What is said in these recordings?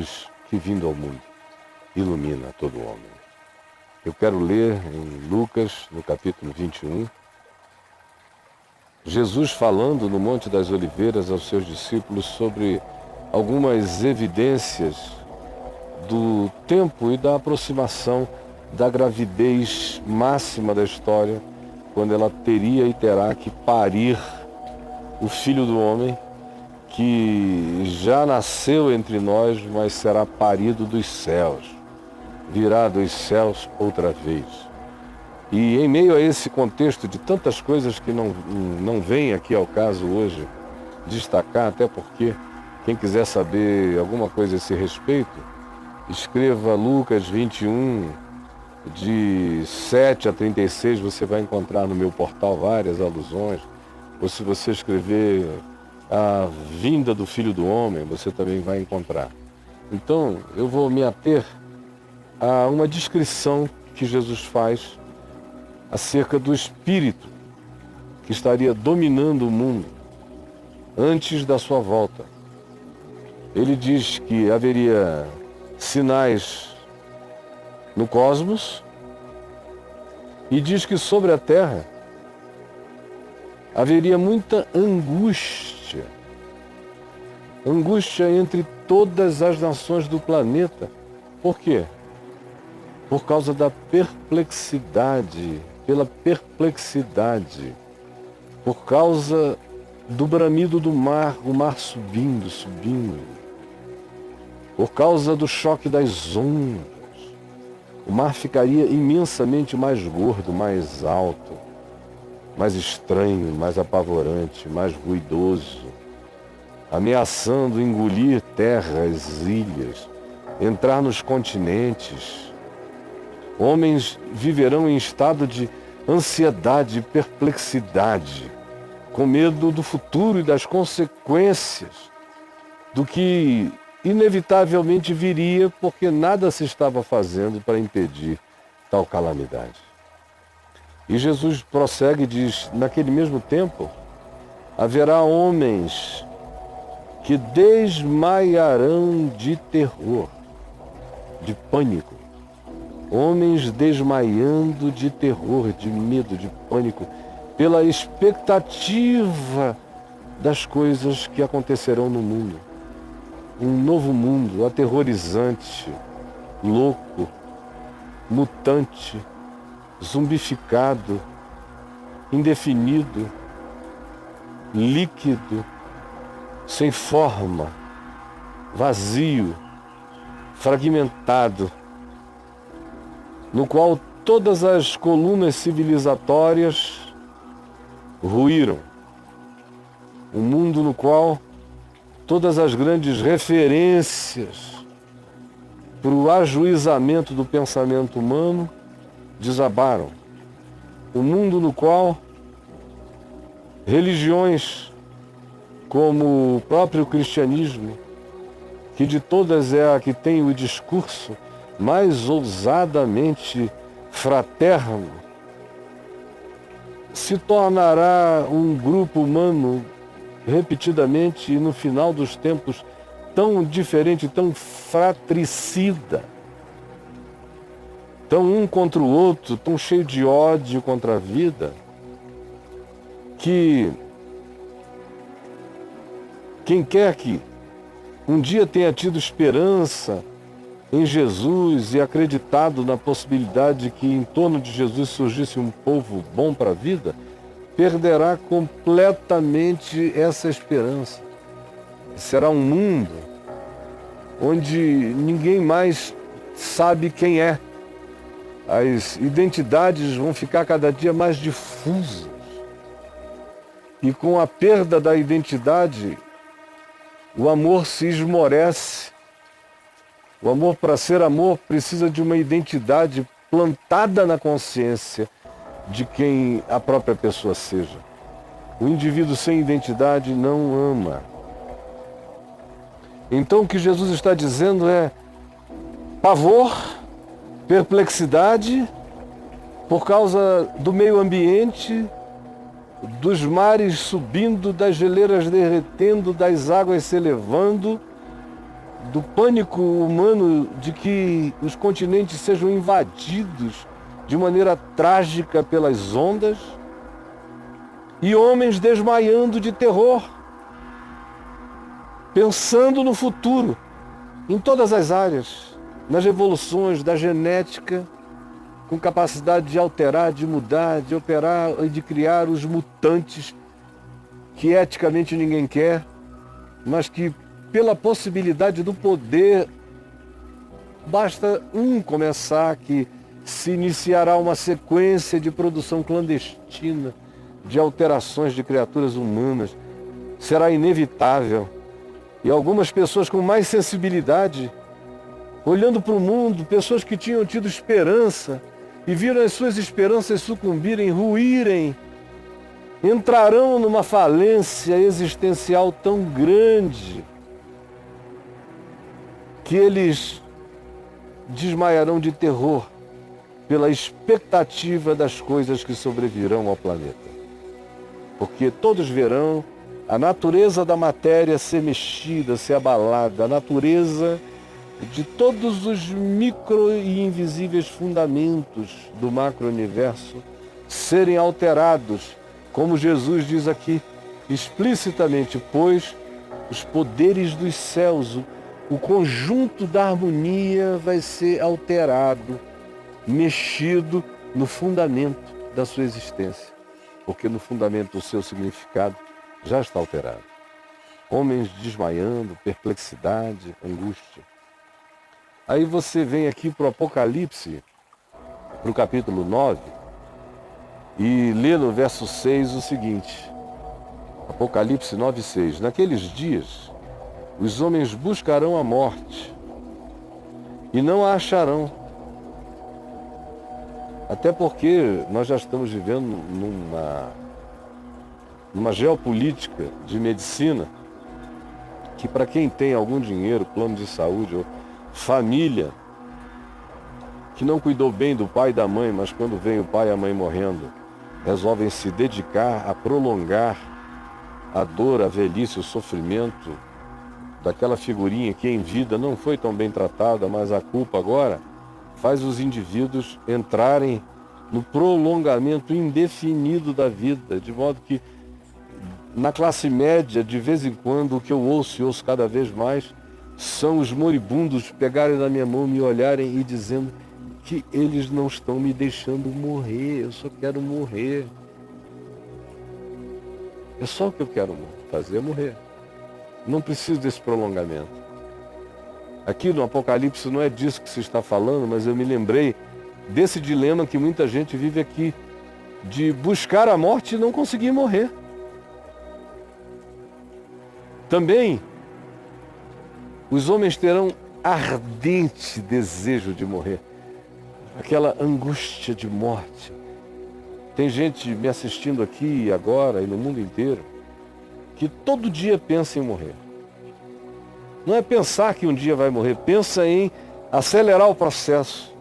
luz que, vindo ao mundo, ilumina todo homem. Eu quero ler em Lucas, no capítulo 21, Jesus falando no Monte das Oliveiras aos seus discípulos sobre algumas evidências do tempo e da aproximação da gravidez máxima da história, quando ela teria e terá que parir o Filho do Homem, que já nasceu entre nós, mas será parido dos céus, virá dos céus outra vez. E em meio a esse contexto de tantas coisas que não vem aqui ao caso hoje destacar, até porque quem quiser saber alguma coisa a esse respeito, escreva Lucas 21, de 7 a 36, você vai encontrar no meu portal várias alusões. Ou se você escrever a vinda do Filho do Homem, você também vai encontrar. Então, eu vou me ater a uma descrição que Jesus faz acerca do Espírito que estaria dominando o mundo antes da sua volta. Ele diz que haveria sinais no cosmos e diz que sobre a Terra haveria muita angústia. Angústia entre todas as nações do planeta. Por quê? Por causa da perplexidade, pela perplexidade, por causa do bramido do mar, o mar subindo, por causa do choque das ondas. O mar ficaria imensamente mais gordo, mais alto, mais estranho, mais apavorante, mais ruidoso, ameaçando engolir terras, ilhas, entrar nos continentes. Homens viverão em estado de ansiedade e perplexidade, com medo do futuro e das consequências do que inevitavelmente viria, porque nada se estava fazendo para impedir tal calamidade. E Jesus prossegue e diz, naquele mesmo tempo, haverá homens que desmaiarão de terror, de pânico. Homens desmaiando de terror, de medo, de pânico, pela expectativa das coisas que acontecerão no mundo. Um novo mundo aterrorizante, louco, mutante, zumbificado, indefinido, líquido, sem forma, vazio, fragmentado, no qual todas as colunas civilizatórias ruíram. Um mundo no qual todas as grandes referências para o ajuizamento do pensamento humano desabaram. Um mundo no qual religiões como o próprio cristianismo, que de todas é a que tem o discurso mais ousadamente fraterno, se tornará um grupo humano repetidamente e no final dos tempos tão diferente, tão fratricida, tão um contra o outro, tão cheio de ódio contra a vida, que quem quer que um dia tenha tido esperança em Jesus e acreditado na possibilidade de que em torno de Jesus surgisse um povo bom para a vida, perderá completamente essa esperança. Será um mundo onde ninguém mais sabe quem é. As identidades vão ficar cada dia mais difusas. E com a perda da identidade, o amor se esmorece. O amor, para ser amor, precisa de uma identidade plantada na consciência de quem a própria pessoa seja. O indivíduo sem identidade não ama. Então o que Jesus está dizendo é pavor, perplexidade, por causa do meio ambiente, dos mares subindo, das geleiras derretendo, das águas se elevando, do pânico humano de que os continentes sejam invadidos de maneira trágica pelas ondas, e homens desmaiando de terror, pensando no futuro, em todas as áreas, nas revoluções da genética, com capacidade de alterar, de mudar, de operar e de criar os mutantes que eticamente ninguém quer, mas que pela possibilidade do poder, basta um começar que se iniciará uma sequência de produção clandestina de alterações de criaturas humanas. Será inevitável. E algumas pessoas com mais sensibilidade, olhando para o mundo, pessoas que tinham tido esperança e viram as suas esperanças sucumbirem, ruírem, entrarão numa falência existencial tão grande que eles desmaiarão de terror pela expectativa das coisas que sobrevirão ao planeta. Porque todos verão a natureza da matéria ser mexida, ser abalada, a natureza de todos os micro e invisíveis fundamentos do macro-universo serem alterados, como Jesus diz aqui explicitamente, pois os poderes dos céus, o conjunto da harmonia vai ser alterado, mexido no fundamento da sua existência, porque no fundamento do seu significado já está alterado. Homens desmaiando, perplexidade, angústia. Aí você vem aqui para o Apocalipse, para o capítulo 9, e lê no verso 6 o seguinte, Apocalipse 9:6. Naqueles dias, os homens buscarão a morte e não a acharão. Até porque nós já estamos vivendo numa geopolítica de medicina que, para quem tem algum dinheiro, plano de saúde ou família, que não cuidou bem do pai e da mãe, mas quando vem o pai e a mãe morrendo, resolvem se dedicar a prolongar a dor, a velhice, o sofrimento daquela figurinha que em vida não foi tão bem tratada, mas a culpa agora faz os indivíduos entrarem no prolongamento indefinido da vida, de modo que na classe média, de vez em quando, o que eu ouço e ouço cada vez mais, são os moribundos pegarem na minha mão, me olharem e dizendo que eles não estão me deixando morrer, eu só quero morrer. É só o que eu quero fazer, é morrer. Não preciso desse prolongamento. Aqui no Apocalipse não é disso que se está falando, mas eu me lembrei desse dilema que muita gente vive aqui, de buscar a morte e não conseguir morrer. Também, os homens terão ardente desejo de morrer, aquela angústia de morte. Tem gente me assistindo aqui agora e no mundo inteiro que todo dia pensa em morrer. Não é pensar que um dia vai morrer, pensa em acelerar o processo,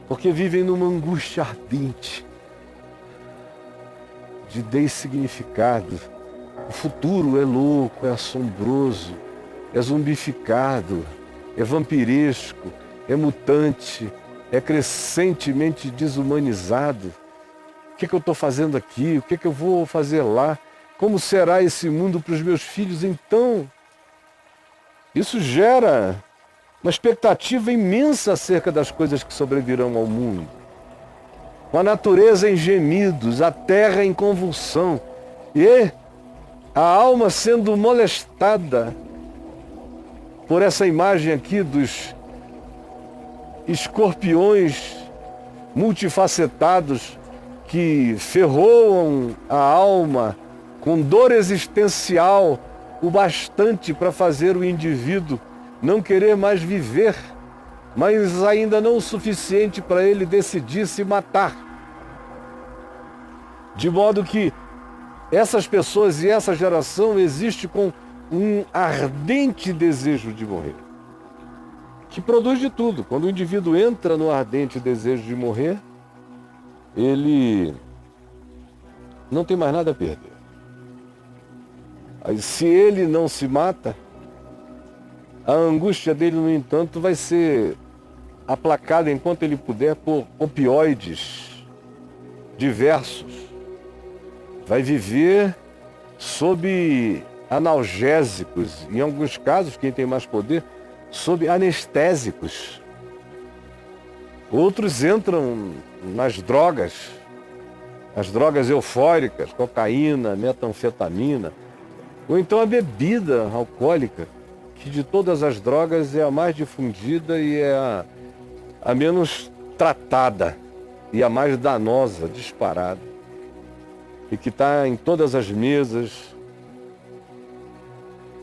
porque vivem numa angústia ardente de dessignificado. O futuro é louco, é assombroso, é zumbificado, é vampiresco, é mutante, é crescentemente desumanizado. O que eu estou fazendo aqui? O que eu vou fazer lá? Como será esse mundo para os meus filhos então? Isso gera uma expectativa imensa acerca das coisas que sobrevirão ao mundo. A natureza em gemidos, a terra em convulsão e a alma sendo molestada por essa imagem aqui dos escorpiões multifacetados que ferroam a alma com dor existencial o bastante para fazer o indivíduo não querer mais viver, mas ainda não o suficiente para ele decidir se matar. De modo que essas pessoas e essa geração existe com um ardente desejo de morrer, que produz de tudo. Quando o indivíduo entra no ardente desejo de morrer, ele não tem mais nada a perder. Aí, se ele não se mata, A angústia dele, no entanto, vai ser aplacada enquanto ele puder por opioides diversos. Vai viver sob analgésicos, em alguns casos, quem tem mais poder, sob anestésicos. Outros entram nas drogas, as drogas eufóricas, cocaína, metanfetamina, ou então a bebida alcoólica, que de todas as drogas é a mais difundida e é a menos tratada e a mais danosa, disparada. E que está em todas as mesas.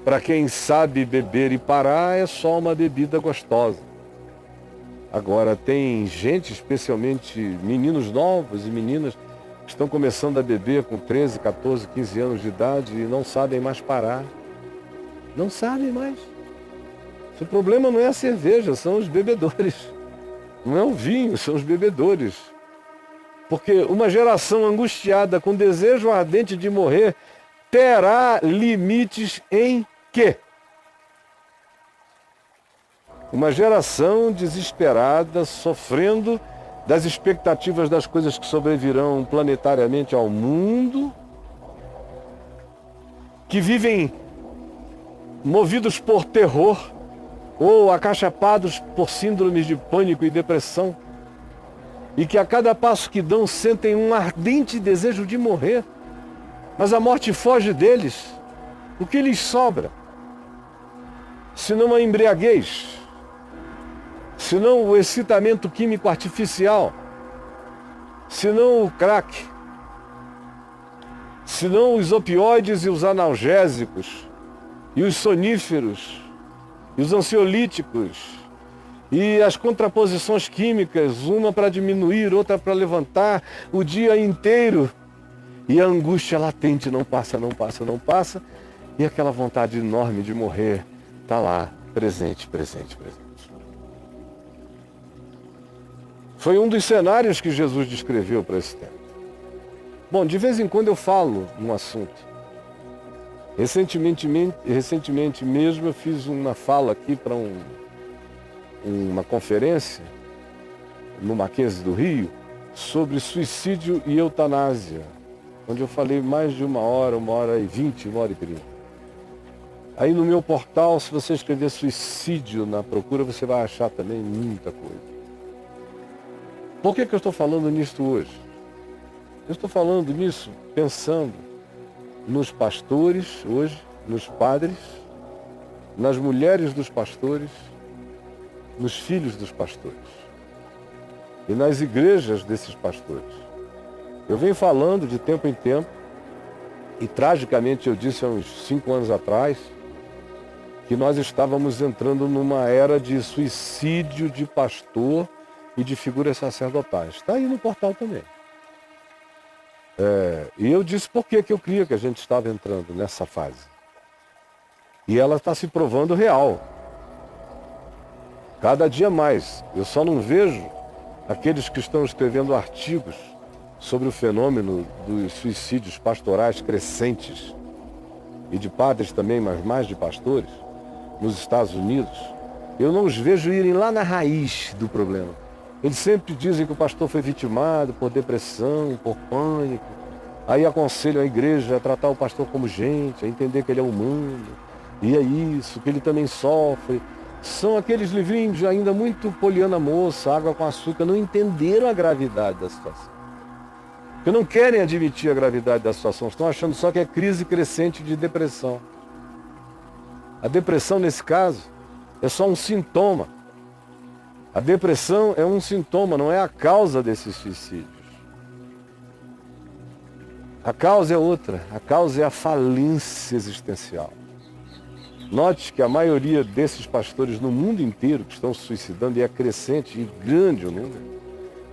Para quem sabe beber e parar, é só uma bebida gostosa. Agora, tem gente, especialmente meninos novos e meninas, que estão começando a beber com 13, 14, 15 anos de idade e não sabem mais parar. Não sabem mais. O problema não é a cerveja, são os bebedores. Não é o vinho, são os bebedores. Porque uma geração angustiada com desejo ardente de morrer terá limites em quê? Uma geração desesperada, sofrendo das expectativas das coisas que sobrevirão planetariamente ao mundo, que vivem movidos por terror ou acachapados por síndromes de pânico e depressão, e que a cada passo que dão sentem um ardente desejo de morrer, mas a morte foge deles. O que lhes sobra? Senão a embriaguez, senão o excitamento químico artificial, senão o crack, senão os opioides e os analgésicos, e os soníferos, e os ansiolíticos, e as contraposições químicas, uma para diminuir, outra para levantar, o dia inteiro. E a angústia latente não passa, não passa, não passa, e aquela vontade enorme de morrer está lá, presente, presente, presente. Foi um dos cenários que Jesus descreveu para esse tempo. Bom, de vez em quando eu falo num assunto. Recentemente mesmo eu fiz uma fala aqui para uma conferência no Mackenzie do Rio sobre suicídio e eutanásia, onde eu falei mais de 1h20, 1h30. Aí no meu portal, se você escrever suicídio na procura, você vai achar também muita coisa. Por que eu estou falando nisso hoje? Eu estou falando nisso pensando nos pastores hoje, nos padres, nas mulheres dos pastores, nos filhos dos pastores e nas igrejas desses pastores. Eu venho falando de tempo em tempo, e tragicamente eu disse há uns 5 anos atrás, que nós estávamos entrando numa era de suicídio de pastor e de figuras sacerdotais. Está aí no portal também. E eu disse por que eu cria que a gente estava entrando nessa fase. E ela está se provando real. Cada dia mais. Eu só não vejo aqueles que estão escrevendo artigos sobre o fenômeno dos suicídios pastorais crescentes, e de padres também, mas mais de pastores, nos Estados Unidos. Eu não os vejo irem lá na raiz do problema. Eles sempre dizem que o pastor foi vitimado por depressão, por pânico. Aí aconselham a igreja a tratar o pastor como gente, a entender que ele é humano. E é isso, que ele também sofre. São aqueles livrinhos ainda muito poliana moça, água com açúcar, não entenderam a gravidade da situação. Porque não querem admitir a gravidade da situação, estão achando só que é crise crescente de depressão. A depressão, nesse caso, é só um sintoma. A depressão é um sintoma, não é a causa desses suicídios. A causa é outra, a causa é a falência existencial. Note que a maioria desses pastores no mundo inteiro que estão se suicidando, e é crescente e grande o número.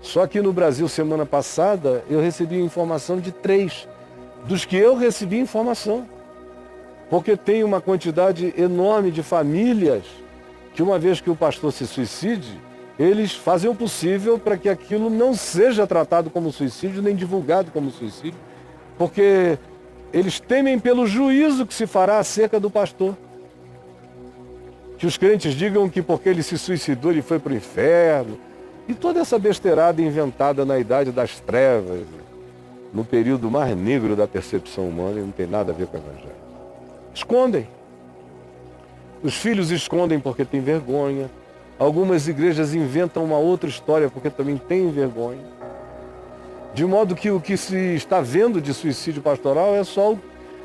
Só que no Brasil, semana passada, eu recebi informação de 3, dos que eu recebi informação. Porque tem uma quantidade enorme de famílias que, uma vez que o pastor se suicide, eles fazem o possível para que aquilo não seja tratado como suicídio, nem divulgado como suicídio, porque eles temem pelo juízo que se fará acerca do pastor. Que os crentes digam que porque ele se suicidou ele foi para o inferno. E toda essa besteirada inventada na idade das trevas, no período mais negro da percepção humana, e não tem nada a ver com o Evangelho. Escondem. Os filhos escondem porque têm vergonha. Algumas igrejas inventam uma outra história porque também têm vergonha. De modo que o que se está vendo de suicídio pastoral é só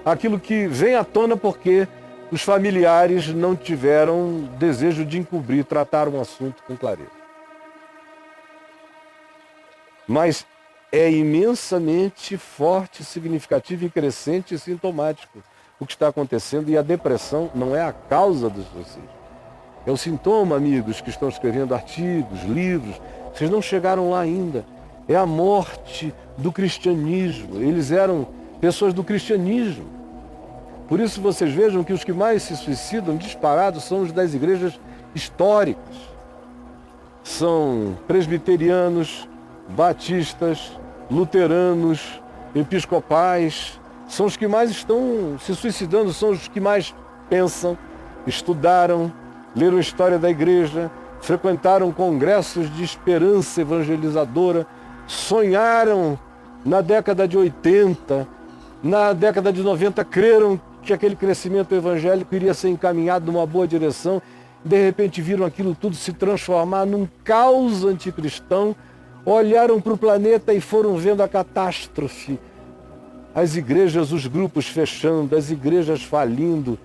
aquilo que vem à tona porque os familiares não tiveram desejo de encobrir, tratar um assunto com clareza. Mas é imensamente forte, significativo e crescente e sintomático o que está acontecendo, e a depressão não é a causa do suicídio. É o sintoma, amigos que estão escrevendo artigos, livros, vocês não chegaram lá ainda. É a morte do cristianismo. Eles eram pessoas do cristianismo. Por isso vocês vejam que os que mais se suicidam disparados são os das igrejas históricas. São presbiterianos, batistas, luteranos, episcopais. São os que mais estão se suicidando, são os que mais pensam, estudaram, leram a história da igreja, frequentaram congressos de esperança evangelizadora, sonharam na década de 80, na década de 90, creram que aquele crescimento evangélico iria ser encaminhado numa boa direção, de repente viram aquilo tudo se transformar num caos anticristão, olharam para o planeta e foram vendo a catástrofe. As igrejas, os grupos fechando, as igrejas falindo,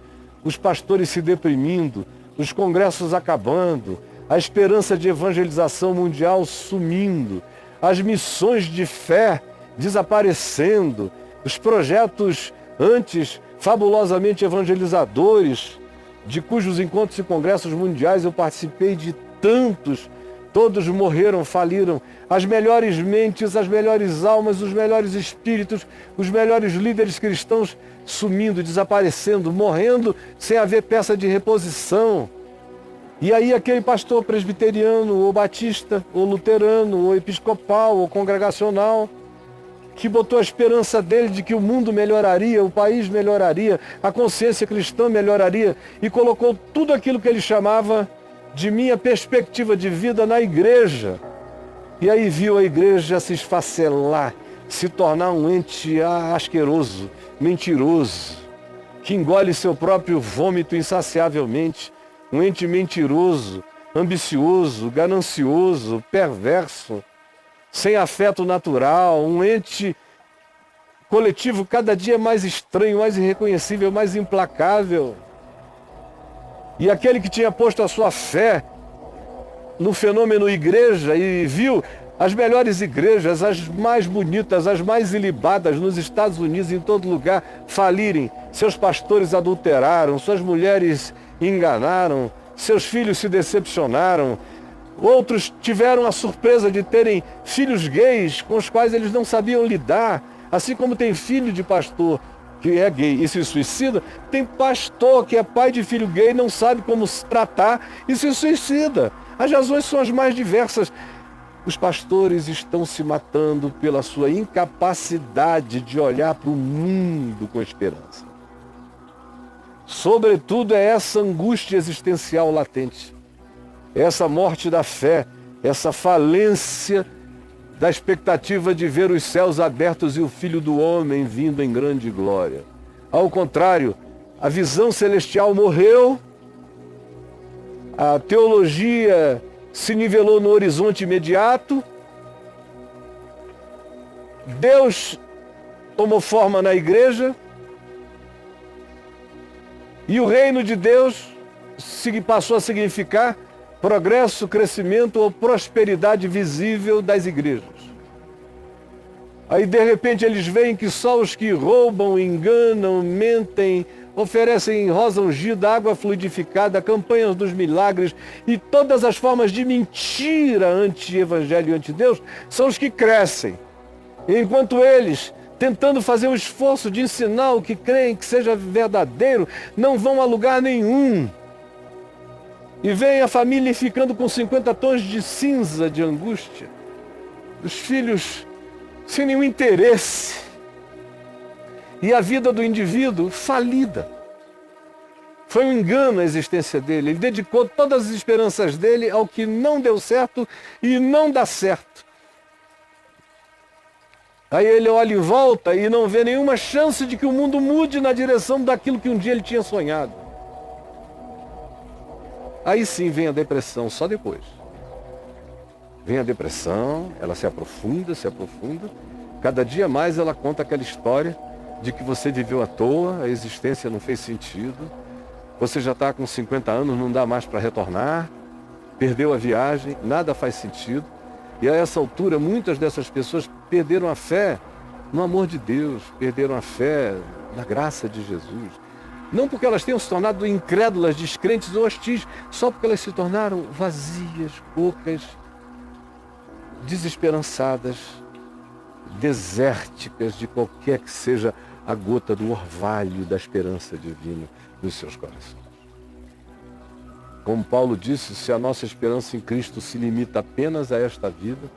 os pastores se deprimindo, os congressos acabando, a esperança de evangelização mundial sumindo, as missões de fé desaparecendo, os projetos antes fabulosamente evangelizadores, de cujos encontros e congressos mundiais eu participei de tantos, todos morreram, faliram. As melhores mentes, as melhores almas, os melhores espíritos, os melhores líderes cristãos sumindo, desaparecendo, morrendo sem haver peça de reposição. E aí aquele pastor presbiteriano, ou batista, ou luterano, ou episcopal, ou congregacional, que botou a esperança dele de que o mundo melhoraria, o país melhoraria, a consciência cristã melhoraria, e colocou tudo aquilo que ele chamava de minha perspectiva de vida na igreja. E aí viu a igreja se esfacelar, se tornar um ente asqueroso, mentiroso, que engole seu próprio vômito insaciavelmente, um ente mentiroso, ambicioso, ganancioso, perverso, sem afeto natural, um ente coletivo cada dia mais estranho, mais irreconhecível, mais implacável. E aquele que tinha posto a sua fé no fenômeno igreja e viu as melhores igrejas, as mais bonitas, as mais ilibadas nos Estados Unidos, em todo lugar, falirem. Seus pastores adulteraram, suas mulheres enganaram, seus filhos se decepcionaram. Outros tiveram a surpresa de terem filhos gays com os quais eles não sabiam lidar. Assim como tem filho de pastor que é gay e se suicida, tem pastor que é pai de filho gay, não sabe como se tratar e se suicida. As razões são as mais diversas. Os pastores estão se matando pela sua incapacidade de olhar para o mundo com esperança. Sobretudo é essa angústia existencial latente, essa morte da fé, essa falência da expectativa de ver os céus abertos e o Filho do Homem vindo em grande glória. Ao contrário, a visão celestial morreu, a teologia se nivelou no horizonte imediato, Deus tomou forma na igreja e o reino de Deus passou a significar progresso, crescimento ou prosperidade visível das igrejas. Aí de repente eles veem que só os que roubam, enganam, mentem, oferecem rosa ungida, água fluidificada, campanhas dos milagres e todas as formas de mentira anti-evangelho e anti-Deus são os que crescem. Enquanto eles, tentando fazer o esforço de ensinar o que creem que seja verdadeiro, não vão a lugar nenhum. E vem a família ficando com 50 tons de cinza de angústia. Os filhos sem nenhum interesse. E a vida do indivíduo falida. Foi um engano a existência dele. Ele dedicou todas as esperanças dele ao que não deu certo e não dá certo. Aí ele olha em volta e não vê nenhuma chance de que o mundo mude na direção daquilo que um dia ele tinha sonhado. Aí sim vem a depressão, só depois. Vem a depressão, ela se aprofunda. Cada dia mais ela conta aquela história de que você viveu à toa, a existência não fez sentido, você já está com 50 anos, não dá mais para retornar, perdeu a viagem, nada faz sentido. E a essa altura, muitas dessas pessoas perderam a fé no amor de Deus, perderam a fé na graça de Jesus. Não porque elas tenham se tornado incrédulas, descrentes ou hostis, só porque elas se tornaram vazias, ocas, desesperançadas, desérticas de qualquer que seja a gota do orvalho da esperança divina nos seus corações. Como Paulo disse, se a nossa esperança em Cristo se limita apenas a esta vida,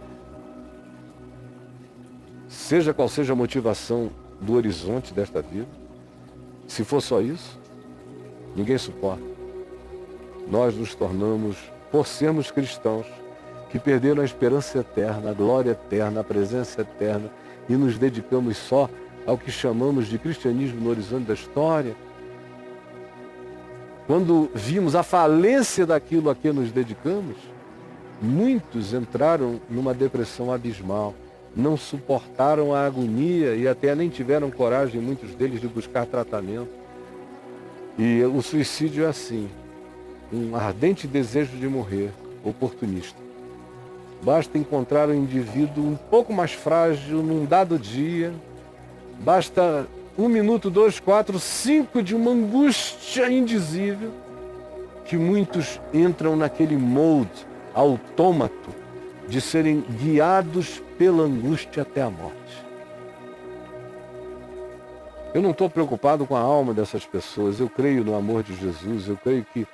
seja qual seja a motivação do horizonte desta vida, se for só isso, ninguém suporta. Nós nos tornamos, por sermos cristãos, que perderam a esperança eterna, a glória eterna, a presença eterna, e nos dedicamos só ao que chamamos de cristianismo no horizonte da história. Quando vimos a falência daquilo a que nos dedicamos, muitos entraram numa depressão abismal, não suportaram a agonia e até nem tiveram coragem, muitos deles, de buscar tratamento. E o suicídio é assim, um ardente desejo de morrer, oportunista. Basta encontrar um indivíduo um pouco mais frágil num dado dia, basta 1 minuto, 2, 4, 5 de uma angústia indizível, que muitos entram naquele molde autômato de serem guiados pela angústia até a morte. Eu não estou preocupado com a alma dessas pessoas, eu creio no amor de Jesus, eu creio que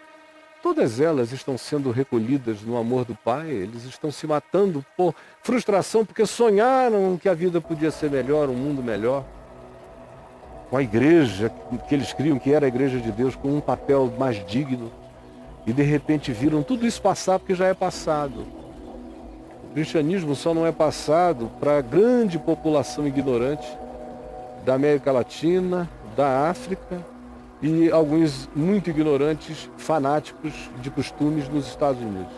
todas elas estão sendo recolhidas no amor do Pai, eles estão se matando por frustração, porque sonharam que a vida podia ser melhor, um mundo melhor. Com a igreja que eles criam, que era a igreja de Deus, com um papel mais digno, e de repente viram tudo isso passar porque já é passado. O cristianismo só não é passado para a grande população ignorante da América Latina, da África e alguns muito ignorantes, fanáticos de costumes nos Estados Unidos.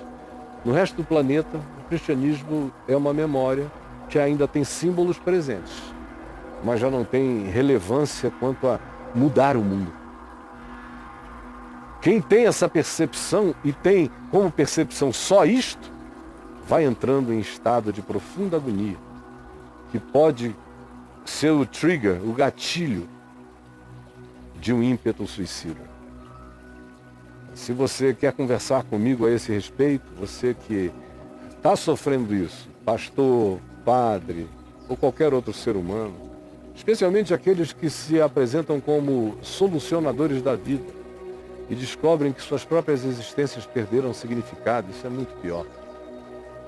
No resto do planeta, o cristianismo é uma memória que ainda tem símbolos presentes, mas já não tem relevância quanto a mudar o mundo. Quem tem essa percepção e tem como percepção só isto, vai entrando em estado de profunda agonia, que pode ser o trigger, o gatilho de um ímpeto suicida. Se você quer conversar comigo a esse respeito, você que está sofrendo isso, pastor, padre ou qualquer outro ser humano, especialmente aqueles que se apresentam como solucionadores da vida e descobrem que suas próprias existências perderam significado, isso é muito pior.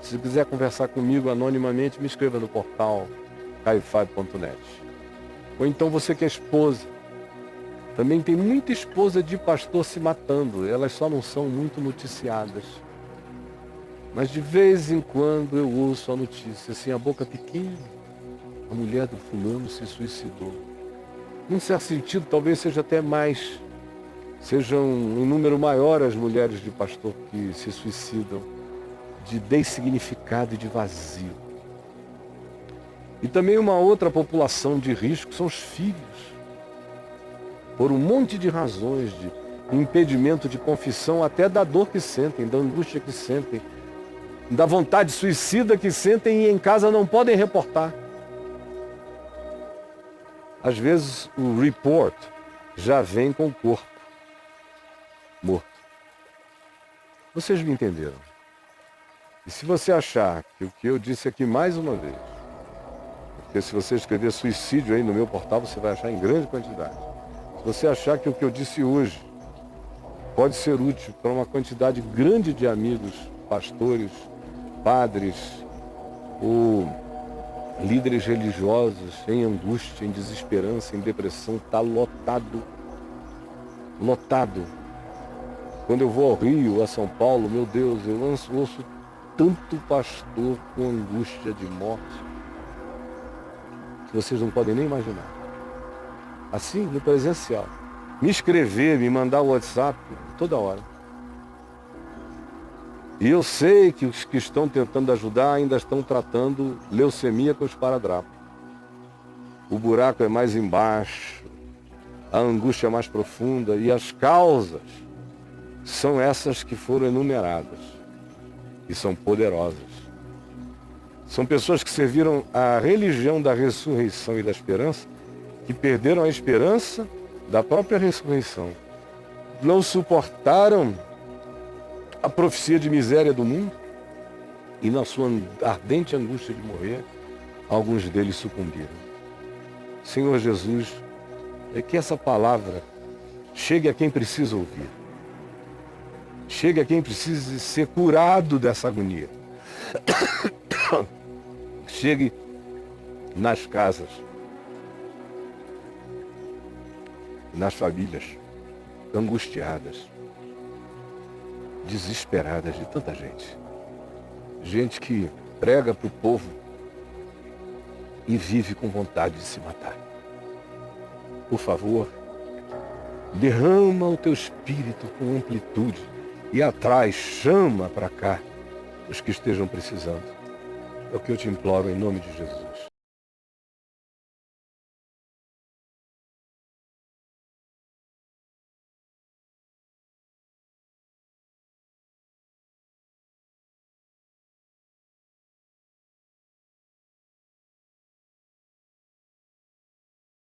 Se quiser conversar comigo anonimamente, me escreva no portal caifab.net. Ou então você que é esposa. Também tem muita esposa de pastor se matando, elas só não são muito noticiadas. Mas de vez em quando eu ouço a notícia, assim, a boca pequena, a mulher do fulano se suicidou. Num certo sentido, talvez seja até mais, sejam um número maior as mulheres de pastor que se suicidam, de dessignificado e de vazio. E também uma outra população de risco são os filhos. Por um monte de razões, de impedimento de confissão, até da dor que sentem, da angústia que sentem, da vontade suicida que sentem e em casa não podem reportar. Às vezes o report já vem com o corpo morto. Vocês me entenderam? E se você achar que o que eu disse aqui mais uma vez, porque se você escrever suicídio aí no meu portal, você vai achar em grande quantidade. Se você achar que o que eu disse hoje pode ser útil para uma quantidade grande de amigos, pastores, padres ou líderes religiosos em angústia, em desesperança, em depressão, está lotado. Lotado Quando eu vou ao Rio, a São Paulo, meu Deus, eu ouço tanto pastor com angústia de morte que vocês não podem nem imaginar. Assim, no presencial. Me escrever, me mandar o WhatsApp, toda hora. E eu sei que os que estão tentando ajudar ainda estão tratando leucemia com esparadrapo. O buraco é mais embaixo, a angústia é mais profunda e as causas são essas que foram enumeradas e são poderosas. São pessoas que serviram a religião da ressurreição e da esperança, que perderam a esperança da própria ressurreição. Não suportaram a profecia de miséria do mundo e na sua ardente angústia de morrer, alguns deles sucumbiram. Senhor Jesus, é que essa palavra chegue a quem precisa ouvir. Chegue a quem precisa ser curado dessa agonia. Chegue nas casas, nas famílias angustiadas, desesperadas de tanta gente. Gente que prega para o povo e vive com vontade de se matar. Por favor, derrama o teu espírito com amplitude e atrai, chama para cá os que estejam precisando. É o que eu te imploro em nome de Jesus.